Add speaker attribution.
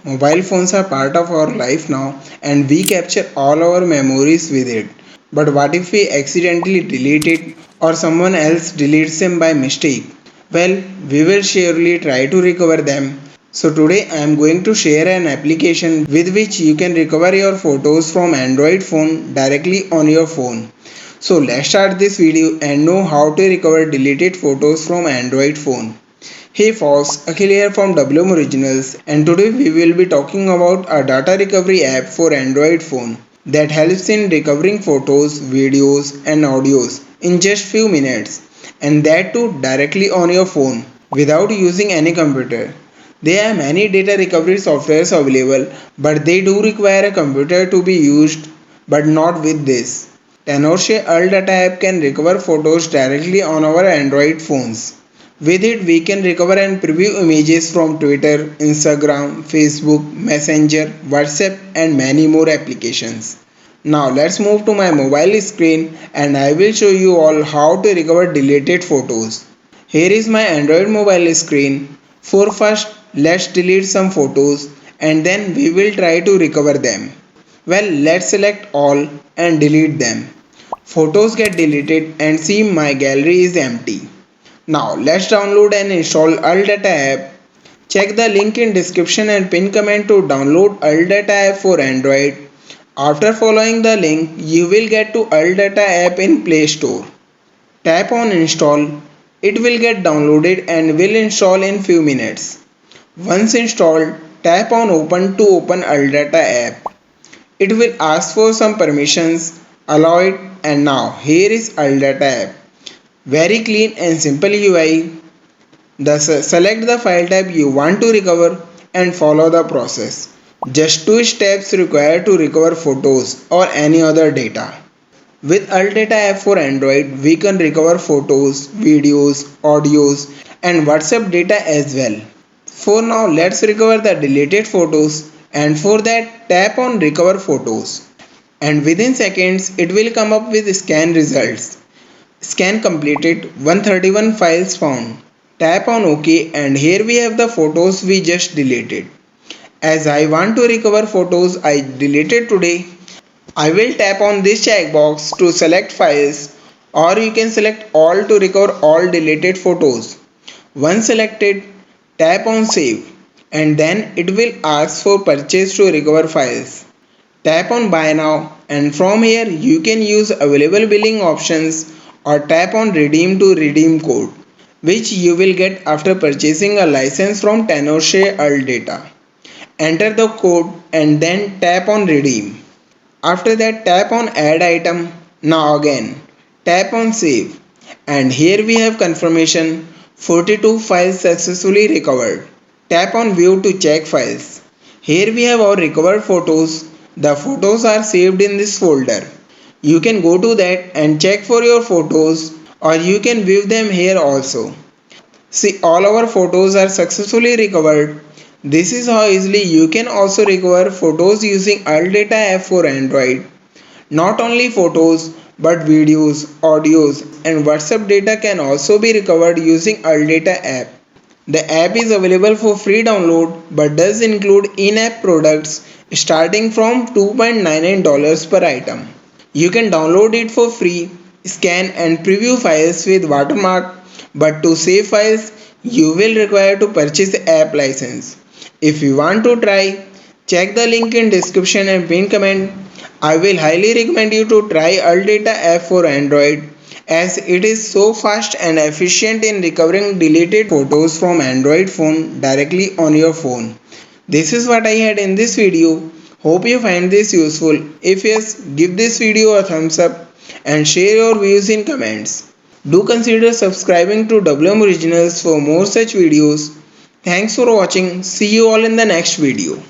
Speaker 1: Mobile phones are part of our life now and we capture all our memories with it. But what if we accidentally delete it or someone else deletes them by mistake? Well, we will surely try to recover them. So today I am going to share an application with which you can recover your photos from Android phone directly on your phone. So let's start this video and know how to recover deleted photos from Android phone. Hey folks, Akhil here from WM Originals, and today we will be talking about a data recovery app for Android phone that helps in recovering photos, videos and audios in just few minutes, and that too directly on your phone without using any computer. There are many data recovery softwares available, but they do require a computer to be used, but not with this. Tenorshare Alt Data app can recover photos directly on our Android phones. With it, we can recover and preview images from Twitter, Instagram, Facebook, Messenger, WhatsApp, and many more applications. Now, let's move to my mobile screen and I will show you all how to recover deleted photos. Here is my Android mobile screen. For first, let's delete some photos and then we will try to recover them. Well, let's select all and delete them. Photos get deleted and see my gallery is empty. Now let's download and install Alt Data app. Check the link in description and pin comment to download Alt Data app for Android. After following the link, you will get to Alt Data app in Play Store. Tap on install. It will get downloaded and will install in few minutes. Once installed, tap on open to open Alt Data app. It will ask for some permissions. Allow it, and now here is Alt Data app. Very clean and simple UI. Select the file type you want to recover and follow the process. Just 2 steps required to recover photos or any other data. With Alt Data app for Android, we can recover photos, videos, audios and WhatsApp data as well. For now, let's recover the deleted photos, and for that tap on recover photos. And within seconds it will come up with scan results. Scan completed, 131 files found. Tap on OK and here we have the photos we just deleted. As I want to recover photos I deleted today, I will tap on this checkbox to select files, or you can select all to recover all deleted photos. Once selected, tap on save and then it will ask for purchase to recover files. Tap on buy now and from here you can use available billing options or tap on redeem to redeem code, which you will get after purchasing a license from Tenorshare Alt Data. Enter the code and then tap on redeem. After that tap on add item. Now again tap on save and here we have confirmation 42 files successfully recovered. Tap on view to check files. Here we have our recovered photos. The photos are saved in this folder. You can go to that and check for your photos, or you can view them here also. See, all our photos are successfully recovered. This is how easily you can also recover photos using Alt Data app for Android. Not only photos but videos, audios and WhatsApp data can also be recovered using Alt Data app. The app is available for free download but does include in-app products starting from $2.99 per item. You can download it for free, scan and preview files with watermark, but to save files, you will require to purchase the app license. If you want to try, check the link in description and pin comment. I will highly recommend you to try Alt Data app for Android as it is so fast and efficient in recovering deleted photos from Android phone directly on your phone. This is what I had in this video. Hope you find this useful. If yes, give this video a thumbs up and share your views in comments. Do consider subscribing to WM Originals for more such videos. Thanks for watching. See you all in the next video.